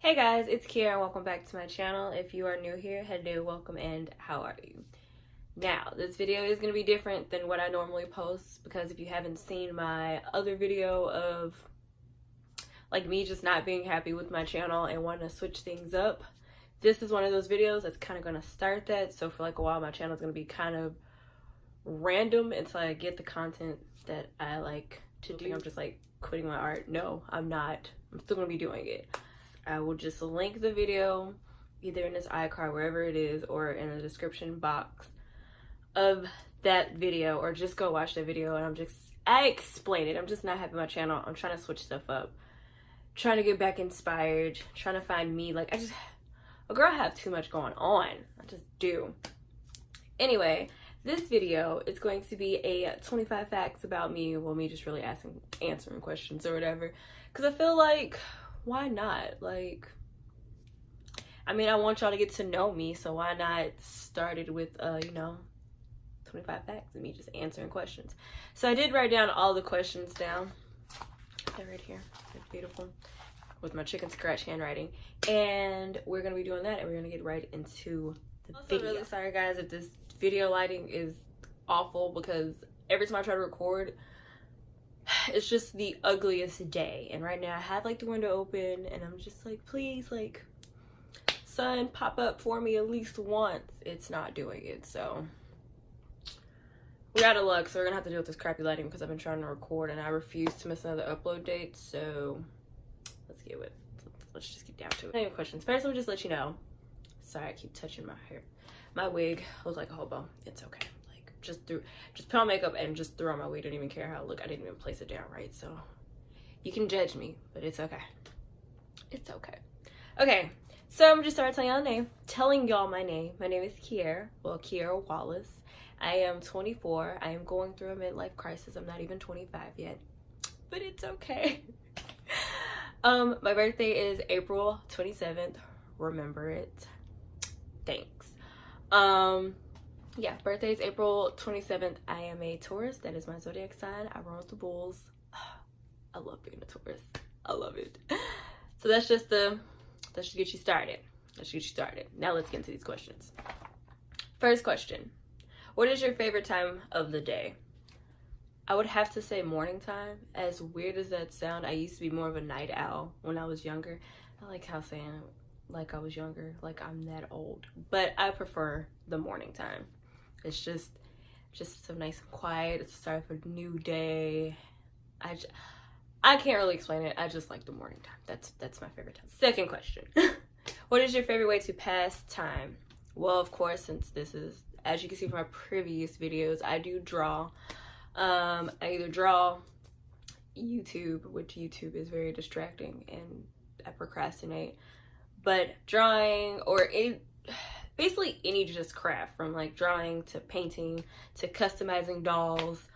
Hey guys, it's Kiara and welcome back to my channel. If you are new here, hello, welcome, and how are you? Now, this video is going to be different than what I normally post because if you haven't seen my other video of like me just not being happy with my channel and wanting to switch things up, this is one of those videos that's kind of going to start that. So for like a while, my channel is going to be kind of random until I get the content that I like to do. I'm just like quitting my art. No, I'm not. I'm still going to be doing it. I will just link the video either in this iCard, wherever it is, or in the description box of that video, or just go watch the video. And I explain it. I'm just not happy with my channel. I'm trying to switch stuff up, trying to get back inspired, trying to find me. Like, a girl have too much going on. I just do. Anyway, this video is going to be a 25 facts about me. Well, me just really answering questions or whatever, because I feel like, why not? Like, I mean, I want y'all to get to know me, so why not start it with 25 facts and me just answering questions. So I did write down all the questions down. They're right here. They're beautiful with my chicken scratch handwriting, and we're gonna be doing that, and we're gonna get right into the video. Really sorry guys if this video lighting is awful, because every time I try to record, it's just the ugliest day. And right now I have like the window open and I'm just like, please, like, sun, pop up for me at least once. It's not doing it, so we're out of luck. So we're gonna have to deal with this crappy lighting because I've been trying to record and I refuse to miss another upload date. So let's just get down to it. Any questions? First, let me just let you know, sorry, I keep touching my hair. My wig looks like a hobo. It's okay. Just put on makeup and just throw on my wig. Didn't even care how it looked. I didn't even place it down right. So you can judge me, but it's okay. It's okay. Okay, so I'm just starting telling y'all my name. My name is Kiara. Well, Kiara Wallace. I am 24. I am going through a midlife crisis. I'm not even 25 yet, but it's okay. My birthday is April 27th. Remember it. Thanks. Yeah, birthday is April 27th. I am a Taurus. That is my zodiac sign. I run with the bulls. I love being a Taurus. I love it. So that should get you started. Now let's get into these questions. First question. What is your favorite time of the day? I would have to say morning time. As weird as that sound, I used to be more of a night owl when I was younger. I like how saying like I was younger, like I'm that old. But I prefer the morning time. It's just so nice and quiet. It's the start of a new day. I can't really explain it. I just like the morning time. That's my favorite time. Second question. What is your favorite way to pass time? Well, of course, since this is, as you can see from my previous videos, I do draw. I either draw, YouTube, which YouTube is very distracting and I procrastinate. But drawing, or basically any just craft, from like drawing to painting to customizing dolls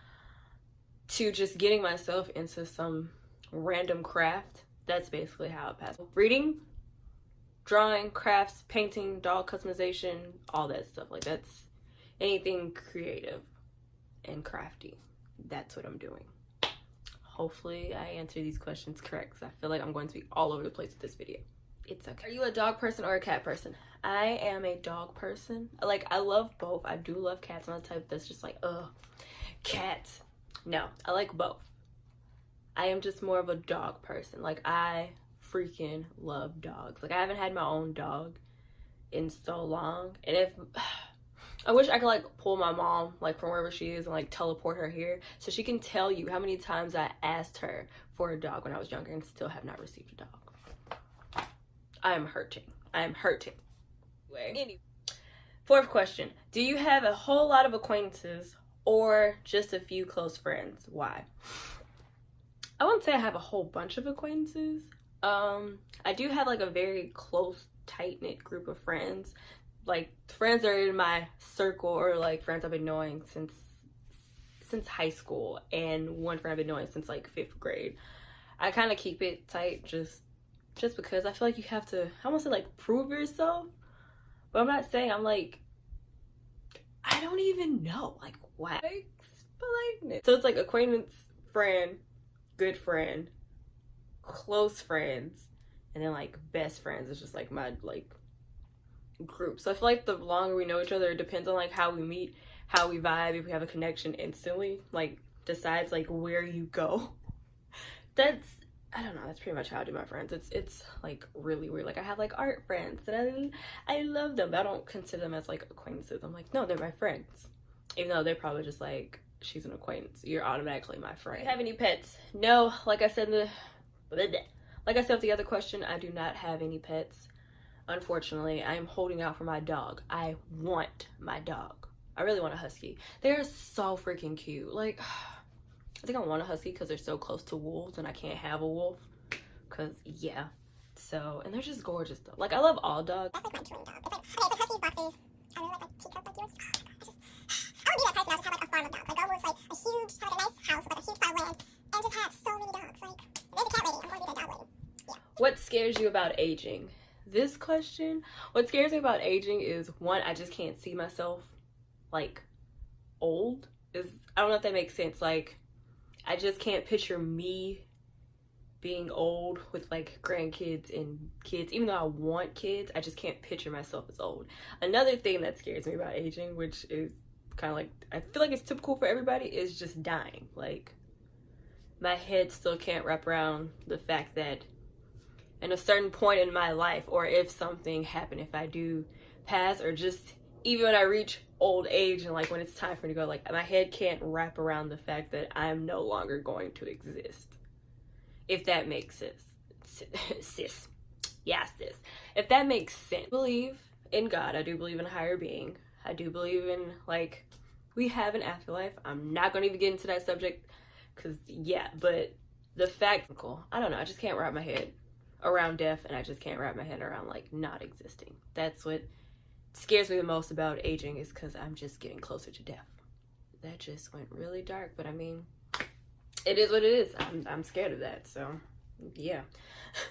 to just getting myself into some random craft, that's basically how it passes. Reading, drawing, crafts, painting, doll customization, all that stuff. Like, that's anything creative and crafty. That's what I'm doing. Hopefully I answer these questions correct, because I feel like I'm going to be all over the place with this video. It's okay. Are you a dog person or a cat person? I am a dog person. Like, I love both. I do love cats. I'm the type that's just like, ugh, cats. No, I like both. I am just more of a dog person. Like, I freaking love dogs. Like, I haven't had my own dog in so long. And I wish I could like pull my mom like from wherever she is and like teleport her here so she can tell you how many times I asked her for a dog when I was younger and still have not received a dog. I am hurting. Anyway. Fourth question. Do you have a whole lot of acquaintances or just a few close friends? Why? I wouldn't say I have a whole bunch of acquaintances. I do have like a very close, tight-knit group of friends. Like, friends are in my circle, or like friends I've been knowing since high school, and one friend I've been knowing since like 5th grade. I kind of keep it tight just because I feel like you have to, I won't say like prove yourself, but I'm not saying I'm like, I don't even know, like, what? So it's like acquaintance, friend, good friend, close friends, and then like best friends is just like my like group. So I feel like the longer we know each other, it depends on like how we meet, how we vibe, if we have a connection instantly, like decides like where you go. That's, I don't know, that's pretty much how I do my friends. It's like really weird. Like I have like art friends that I love them, but I don't consider them as like acquaintances. I'm like, no, they're my friends, even though they're probably just like, she's an acquaintance, you're automatically my friend. Do you have any pets? No, like I said with the other question, I do not have any pets. Unfortunately, I am holding out for my dog. I want my dog. I really want a husky. They're so freaking cute. Like, I think I want a husky because they're so close to wolves and I can't have a wolf. Because, yeah. So, and they're just gorgeous though. Like, I love all dogs. That's like my dream dog. It's like, okay, the huskies, boxers. I really like teacup like yours. I would be that person. I would just have like a farm of dogs. Like, almost like a huge, have like a nice house with like a huge farm land and just have so many dogs. Like, there's a cat lady. I'm going to be that dog lady. Yeah. What scares you about aging? This question, what scares me about aging is, one, I just can't see myself like old. I don't know if that makes sense. Like, I just can't picture me being old with like grandkids and kids. Even though I want kids, I just can't picture myself as old. Another thing that scares me about aging, which is kind of like, I feel like it's typical for everybody, is just dying. Like, my head still can't wrap around the fact that in a certain point in my life, or if something happened, if I do pass, or just even when I reach old age and like when it's time for me to go, like my head can't wrap around the fact that I'm no longer going to exist. If that makes sense. Sis. Yes, sis. If that makes sense. I believe in God. I do believe in a higher being. I do believe in like, we have an afterlife. I'm not going to even get into that subject because yeah, but the fact, I don't know, I just can't wrap my head around death, and I just can't wrap my head around like not existing. That's what scares me the most about aging, is because I'm just getting closer to death. That just went really dark, but I mean, it is what it is. I'm scared of that, so yeah.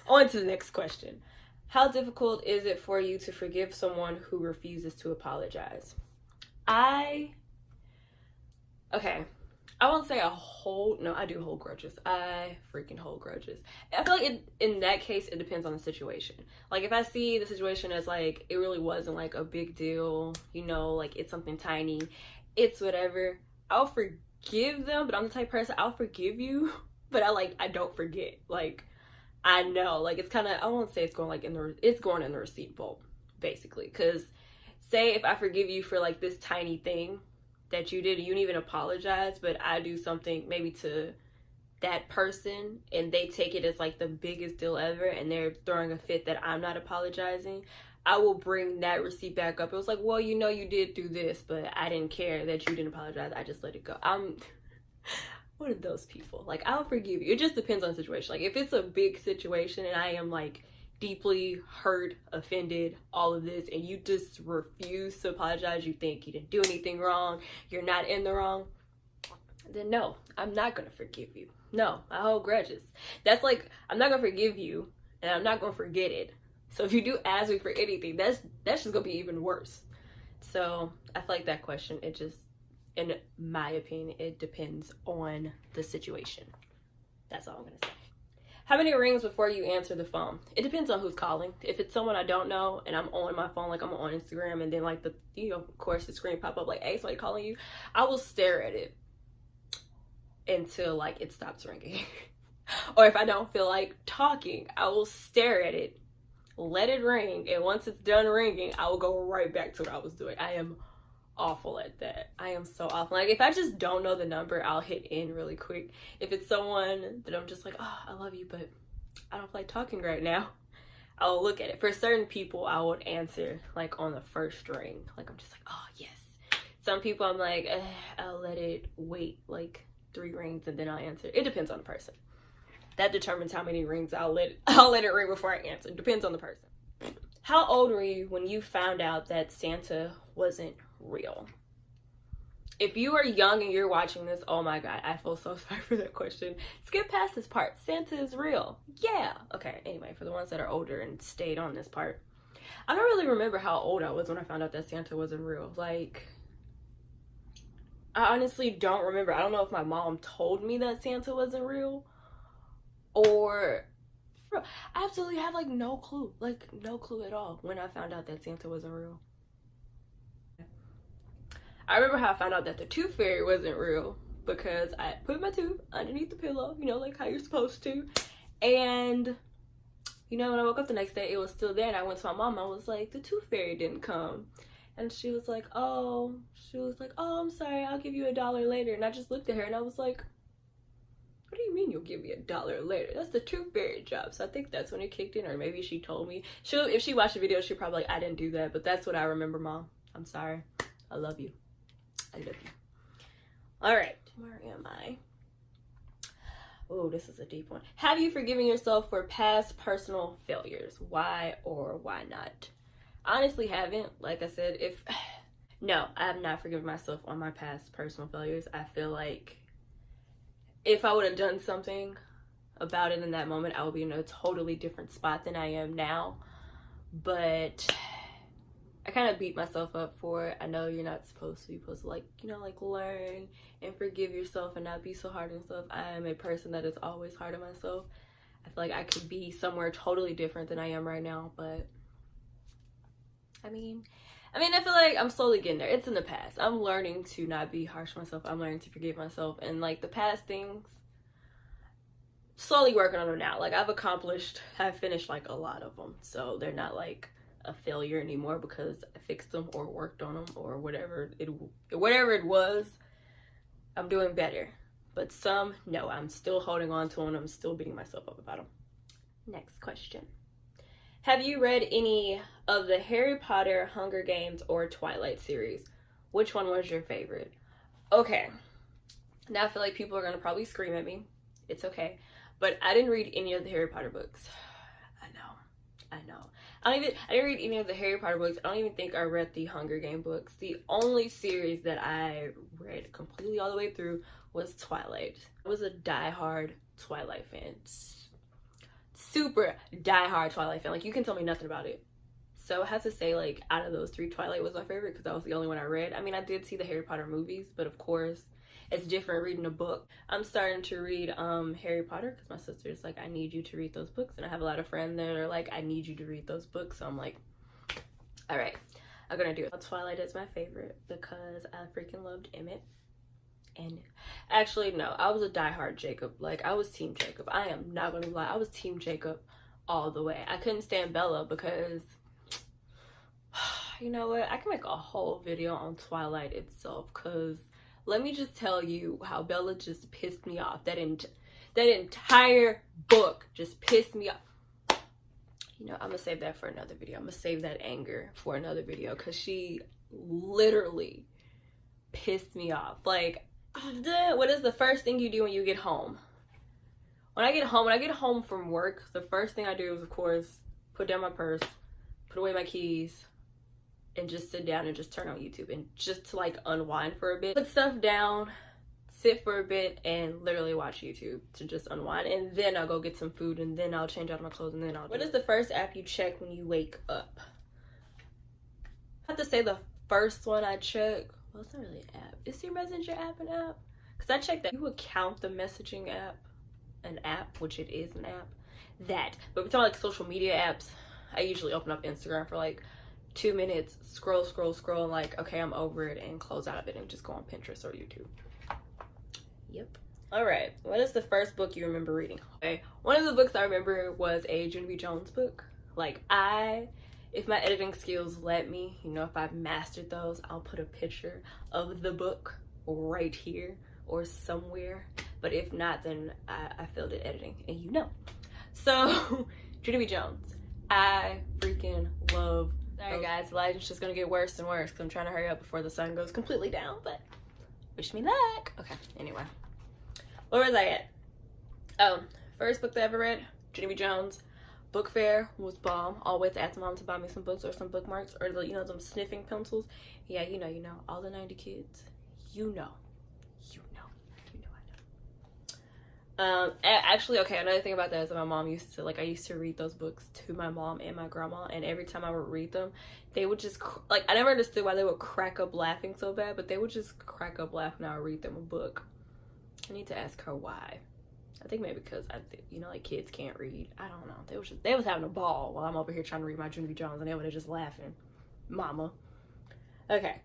On to the next question. How difficult is it for you to forgive someone who refuses to apologize? Okay, I won't say I do hold grudges. I freaking hold grudges. I feel like in that case, it depends on the situation. Like, if I see the situation as like, it really wasn't like a big deal, you know, like it's something tiny, it's whatever, I'll forgive them. But I'm the type of person, I'll forgive you, but I don't forget. Like, I know, like, it's kind of, I won't say it's going like it's going in the receipt vault, basically. Because say if I forgive you for like this tiny thing that you did, you didn't even apologize, but I do something maybe to that person and they take it as like the biggest deal ever and they're throwing a fit that I'm not apologizing, I will bring that receipt back up. It was like, well, you know, you did do this, but I didn't care that you didn't apologize. I just let it go. I'm one of those people. Like, I'll forgive you. It just depends on the situation. Like, if it's a big situation and I am like deeply hurt, offended, all of this, and you just refuse to apologize, you think you didn't do anything wrong, you're not in the wrong, then no, I'm not gonna forgive you. No, I hold grudges. That's like, I'm not gonna forgive you and I'm not gonna forget it. So if you do ask me for anything, that's just gonna be even worse. So I feel like that question, it just, in my opinion, it depends on the situation. That's all I'm gonna say. How many rings before you answer the phone? It depends on who's calling. If it's someone I don't know and I'm on my phone, like I'm on Instagram, and then like the, you know, of course the screen pop up like, hey, somebody calling you, I will stare at it until like it stops ringing. Or if I don't feel like talking, I will stare at it, let it ring, and once it's done ringing, I will go right back to what I was doing. I am awful at that. I am so awful. Like, if I just don't know the number, I'll hit in really quick. If it's someone that I'm just like, oh, I love you, but I don't feel like talking right now, I'll look at it. For certain people, I would answer like on the first ring. Like, I'm just like, oh yes. Some people I'm like, I'll let it wait like 3 rings and then I'll answer. It depends on the person. That determines how many rings I'll let it ring before I answer. It depends on the person. How old were you when you found out that Santa wasn't real? If you are young and you're watching this, oh my god, I feel so sorry for that question. Skip past this part. Santa is real. Yeah. Okay, anyway, for the ones that are older and stayed on this part, I don't really remember how old I was when I found out that Santa wasn't real. Like, I honestly don't remember. I don't know if my mom told me that Santa wasn't real, or I real. I absolutely have like no clue at all when I found out that Santa wasn't real. I remember how I found out that the tooth fairy wasn't real because I put my tooth underneath the pillow, you know, like how you're supposed to. And, you know, when I woke up the next day, it was still there. And I went to my mom. I was like, the tooth fairy didn't come. And she was like, oh, I'm sorry. I'll give you $1 later. And I just looked at her and I was like, what do you mean you'll give me $1 later? That's the tooth fairy job. So I think that's when it kicked in, or maybe she told me. If she watched the video, she probably like, I didn't do that. But that's what I remember, Mom. I'm sorry. I love you. I love you. All right, where am I? Oh, this is a deep one. Have you forgiven yourself for past personal failures? Why or why not? Honestly, haven't. Like I said, no, I have not forgiven myself on my past personal failures. I feel like if I would have done something about it in that moment, I would be in a totally different spot than I am now. But I kind of beat myself up for it. I know you're not supposed to. You're supposed to, like, you know, like learn and forgive yourself and not be so hard on yourself. I am a person that is always hard on myself. I feel like I could be somewhere totally different than I am right now, but I mean, I feel like I'm slowly getting there. It's in the past. I'm learning to not be harsh on myself. I'm learning to forgive myself, and like the past things, slowly working on them now. Like I've finished like a lot of them, so they're not like a failure anymore because I fixed them or worked on them or whatever it was. I'm doing better, but some, no, I'm still holding on to them. I'm still beating myself up about them. Next question. Have you read any of the Harry Potter, Hunger Games, or Twilight series? Which one was your favorite? Okay, now I feel like people are gonna probably scream at me. It's okay, but I didn't read any of the Harry Potter books. I know. I didn't read any of the Harry Potter books. I don't even think I read the Hunger Game books. The only series that I read completely all the way through was Twilight. I was a diehard Twilight fan. Super diehard Twilight fan. Like, you can tell me nothing about it. So I have to say, like, out of those 3, Twilight was my favorite because that was the only one I read. I mean, I did see the Harry Potter movies, but of course, it's different reading a book. I'm starting to read Harry Potter because my sister's like, I need you to read those books. And I have a lot of friends that are like, I need you to read those books. So I'm like, all right, I'm gonna do it. Twilight is my favorite because I freaking loved Emmett. And actually, no, I was a diehard Jacob. Like, I was Team Jacob. I am not gonna lie. I was Team Jacob all the way. I couldn't stand Bella because, you know what? I can make a whole video on Twilight itself because let me just tell you how Bella just pissed me off. That entire book just pissed me off. You know, I'm gonna save that for another video. I'm gonna save that anger for another video because she literally pissed me off. Like, what is the first thing you do when you get home? When I get home from work, the first thing I do is, of course, put down my purse, put away my keys, and just sit down and just turn on YouTube and just to like unwind for a bit. Put stuff down, sit for a bit, and literally watch YouTube to just unwind. And then I'll go get some food, and then I'll change out my clothes, and then What is the first app you check when you wake up? I have to say the first one I check, well, it's not really an app. Is your Messenger app an app? Because I checked that. You would count the messaging app an app, which it is an app. But if we're talking like social media apps, I usually open up Instagram for like 2 minutes, scroll, and like, okay, I'm over it, and close out of it and just go on Pinterest or YouTube. Yep. All right, what is the first book you remember reading? Okay, one of the books I remember was a Storenvy Jones book. Like, if my editing skills let me, you know, if I've mastered those, I'll put a picture of the book right here or somewhere. But if not, then I failed at editing, and you know. So, Storenvy Jones, I freaking love. Sorry guys, the lighting's just gonna get worse and worse because I'm trying to hurry up before the sun goes completely down, but wish me luck. Okay, anyway. Where was I at? Oh, first book that I ever read, Storenvy Jones. Book fair was bomb. Always ask mom to buy me some books or some bookmarks or, you know, some sniffing pencils. Yeah, you know, all the 90 kids. You know. Actually, okay, another thing about that is that my mom used to, like, I used to read those books to my mom and my grandma, and every time I would read them, they would just, like, I never understood why they would crack up laughing so bad, but they would just crack up laughing when I would read them a book. I need to ask her why. I think maybe because you know, like kids can't read. I don't know. They was having a ball while I'm over here trying to read my Storenvy Jones, and they were just laughing. Mama. Okay.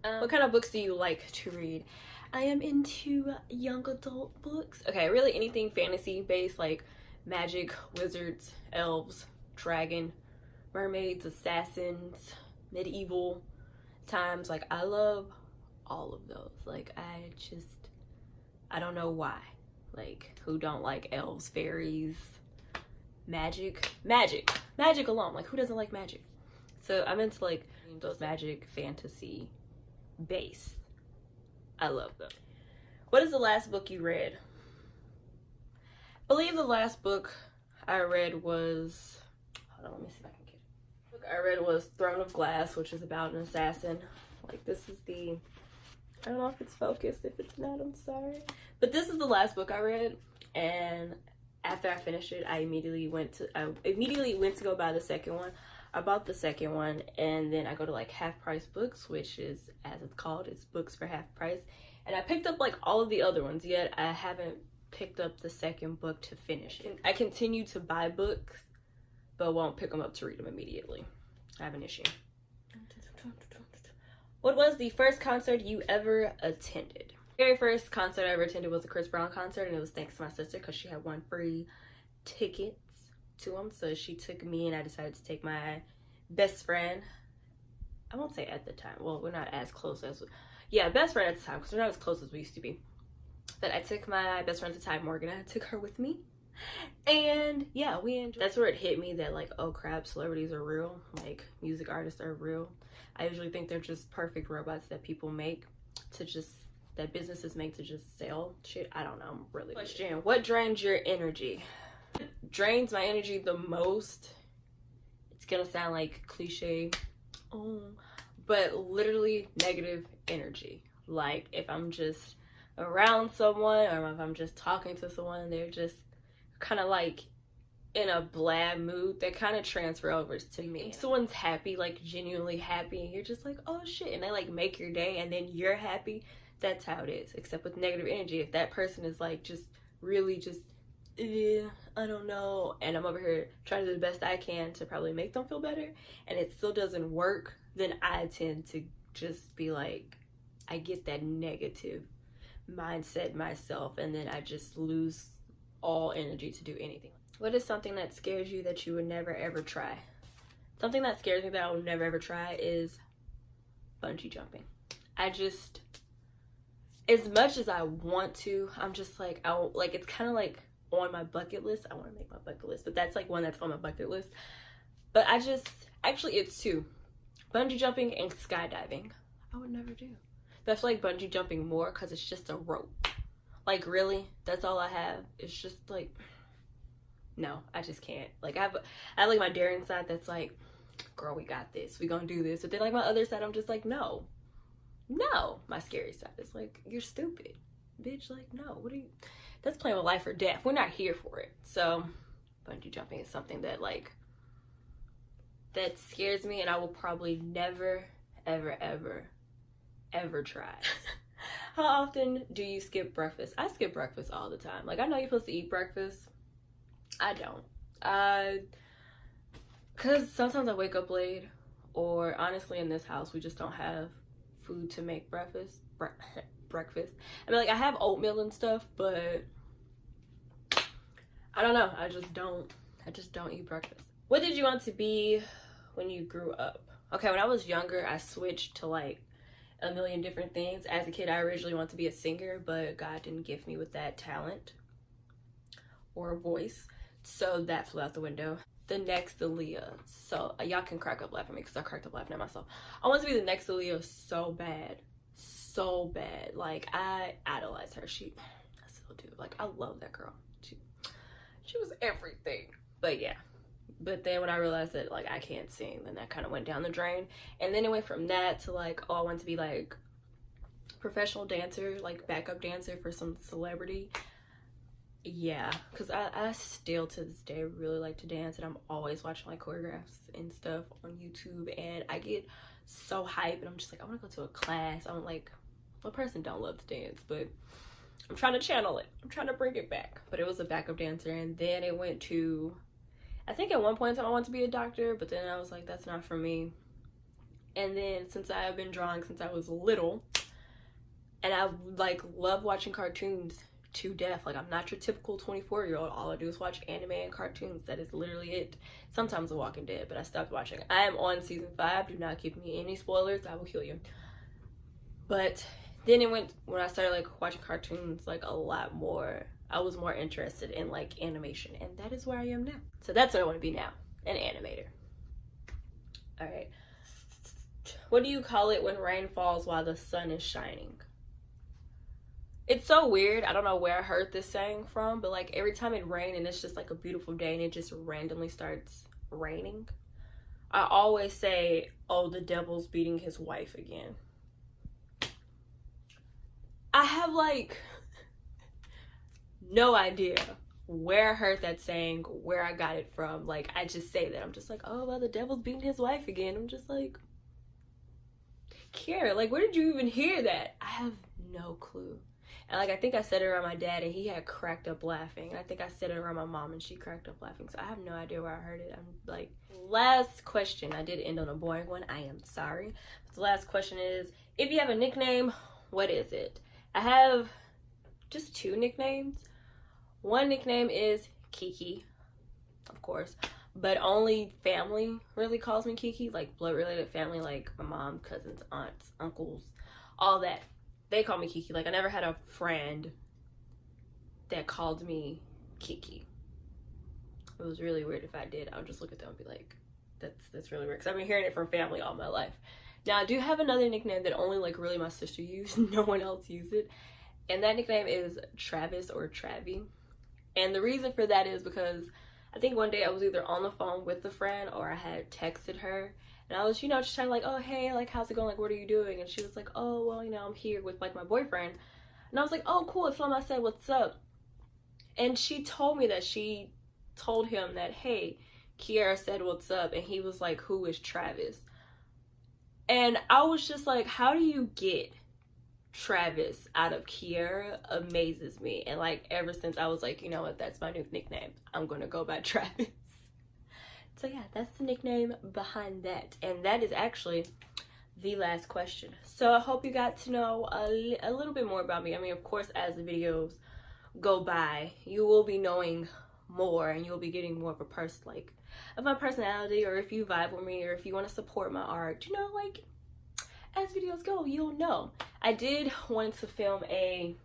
What kind of books do you like to read? I am into young adult books. Okay, really anything fantasy based, like magic, wizards, elves, dragon, mermaids, assassins, medieval times. Like, I love all of those. Like, I don't know why. Like, who don't like elves, fairies, magic alone? Like, who doesn't like magic? So I'm into like those magic fantasy base. I love them. What is the last book you read? I believe the last book I read was, hold on, let me see if I can get it. The book I read was Throne of Glass, which is about an assassin. Like, this is the, I don't know if it's focused. If it's not, I'm sorry. But this is the last book I read, and after I finished it, I immediately went to go buy the second one. I bought the second one, and then I go to like Half Price Books, which is, as it's called, it's books for half price. And I picked up like all of the other ones, yet I haven't picked up the second book to finish it. I continue to buy books, but won't pick them up to read them immediately. I have an issue. What was the first concert you ever attended? The very first concert I ever attended was a Chris Brown concert, and it was thanks to my sister because she had won free tickets to him. So she took me, and I decided to take my best friend. I won't say at the time. Well, we're not as close as, yeah, best friend at the time, because we're not as close as we used to be. But I took my best friend at the time, Morgan. I took her with me, and yeah, we enjoyed. That's where it hit me that like, oh crap, celebrities are real. Like, music artists are real. I usually think they're just perfect robots that people make to just, that businesses make to just sell shit. I don't know. I'm really question. What drains your energy? What drains my energy the most? It's gonna sound like cliche, but literally negative energy. Like, if I'm just around someone, or if I'm just talking to someone, they're just kind of like in a bland mood, that kind of transfer over to me. If someone's happy, like genuinely happy, and you're just like, oh shit, and they like make your day, and then you're happy, that's how it is. Except with negative energy, if that person is like just really just, I don't know, and I'm over here trying to do the best I can to probably make them feel better, and it still doesn't work, then I tend to just be like, I get that negative mindset myself, and then I just lose all energy to do anything. What is something that scares you that you would never ever try? Something that scares me that I would never ever try is bungee jumping. I just, as much as I want to, I'm just like, it's kind of like on my bucket list. I want to make my bucket list, but that's like one that's on my bucket list. But I just, actually it's two. Bungee jumping and skydiving. I would never do. But I feel like bungee jumping more because it's just a rope. Like, really? That's all I have? It's just like, no, I just can't. Like, I have like my daring side that's like, girl, we got this. We gonna do this. But then like my other side, I'm just like, no. My scary side is like, you're stupid. Bitch, like, no. What are you? That's playing with life or death. We're not here for it. So bungee jumping is something that like, that scares me, and I will probably never, ever try. How often do you skip breakfast? I skip breakfast all the time. Like, I know you're supposed to eat breakfast. I don't. Because sometimes I wake up late, or honestly in this house we just don't have food to make breakfast. I mean, like, I have oatmeal and stuff, but I don't know. I just don't eat breakfast. What did you want to be when you grew up? Okay, when I was younger, I switched to like a million different things. As a kid, I originally wanted to be a singer, but God didn't gift me with that talent or a voice, so that flew out the window. The next Aaliyah. So y'all can crack up laughing at me because I cracked up laughing at myself. I want to be the next Aaliyah so bad. Like, I idolize her. I still do. Like, I love that girl. She was everything. But yeah. But then when I realized that like I can't sing, then that kind of went down the drain. And then it went from that to like, oh, I want to be like professional dancer, like backup dancer for some celebrity. Yeah, because I still to this day really like to dance, and I'm always watching like choreographs and stuff on YouTube, and I get so hyped, and I'm just like, I want to go to a class. I'm like, what person don't love to dance? But I'm trying to channel it. I'm trying to bring it back. But it was a backup dancer, and then it went to, I think at one point in time I wanted to be a doctor, but then I was like, that's not for me. And then since I have been drawing since I was little, and I like love watching cartoons to death. Like, I'm not your typical 24-year-old. All I do is watch anime and cartoons. That is literally it. Sometimes The Walking Dead, but I stopped watching. I am on season 5. Do not give me any spoilers. I will kill you. But then it went, when I started like watching cartoons like a lot more, I was more interested in like animation, and that is where I am now. So that's what I want to be now, an animator. All right. What do you call it when rain falls while the sun is shining? It's so weird. I don't know where I heard this saying from, but like every time it rains and it's just like a beautiful day and it just randomly starts raining, I always say, oh, the devil's beating his wife again. I have like no idea where I heard that saying, where I got it from. Like, I just say that. I'm just like, oh, well, the devil's beating his wife again. I'm just like, Kiara, like, where did you even hear that? I have no clue. And like, I think I said it around my dad and he had cracked up laughing. And I think I said it around my mom and she cracked up laughing. So I have no idea where I heard it. I'm like, last question. I did end on a boring one. I am sorry. But the last question is, if you have a nickname, what is it? I have just 2 nicknames. One nickname is Kiki, of course. But only family really calls me Kiki. Like blood related family, like my mom, cousins, aunts, uncles, all that. They call me Kiki. Like, I never had a friend that called me Kiki. It was really weird. If I did, I would just look at them and be like, that's really weird. Because I've been hearing it from family all my life. Now, I do have another nickname that only, like, really my sister used. No one else used it. And that nickname is Travis or Travie. And the reason for that is because I think one day I was either on the phone with a friend or I had texted her. And I was, just trying to like, oh, hey, like, how's it going? Like, what are you doing? And she was like, oh, well, I'm here with, like, my boyfriend. And I was like, oh, cool. So I said, what's up? And she told me that she told him that, hey, Kiara said, what's up? And he was like, who is Travis? And I was just like, how do you get Travis out of Kiara? Amazes me. And, like, ever since I was like, you know what? That's my new nickname. I'm going to go by Travis. So yeah, that's the nickname behind that. And that is actually the last question. So I hope you got to know a little bit more about me. I mean, of course, as the videos go by, you will be knowing more and you'll be getting more of a of my personality, or if you vibe with me, or if you want to support my art, like, as videos go, you'll know. I did want to film a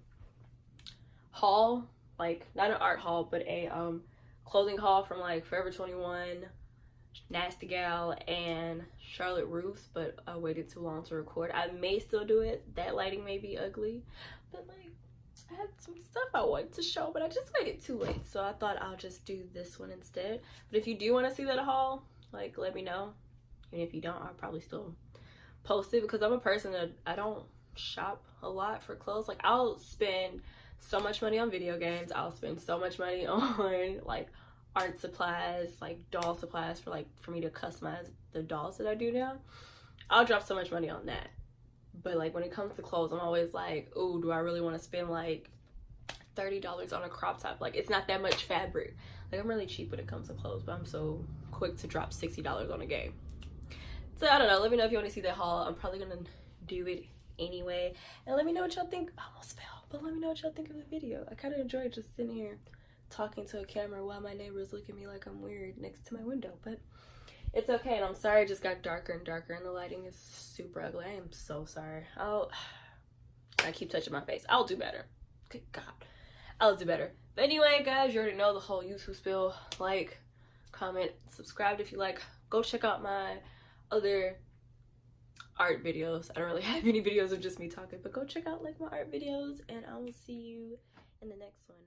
haul, like, not an art haul, but a clothing haul from like Forever 21, Nasty Gal, and Charlotte Russe, but I waited too long to record. I may still do it. That lighting may be ugly, but like, I had some stuff I wanted to show, but I just waited too late, so I thought I'll just do this one instead. But if you do want to see that haul, like, let me know. And if you don't, I'll probably still post it, because I'm a person that I don't shop a lot for clothes. Like, I'll spend so much money on video games. I'll spend so much money on like art supplies, like doll supplies for me to customize the dolls that I do now. I'll drop so much money on that. But like, when it comes to clothes, I'm always like, oh, do I really want to spend like $30 on a crop top? Like, it's not that much fabric. Like, I'm really cheap when it comes to clothes, but I'm so quick to drop $60 on a game. So I don't know, let me know if you want to see that haul. I'm probably gonna do it anyway, and let me know what y'all think. I almost fell, but let me know what y'all think of the video. I kind of enjoy just sitting here talking to a camera while my neighbors look at me like I'm weird next to my window, but it's okay. And I'm sorry it just got darker and darker and the lighting is super ugly. I am so sorry. I keep touching my face. I'll do better. Good God, I'll do better. But anyway, guys, you already know the whole YouTube spiel. Like, comment, subscribe if you like. Go check out my other art videos. I don't really have any videos of just me talking, but go check out like my art videos, and I will see you in the next one.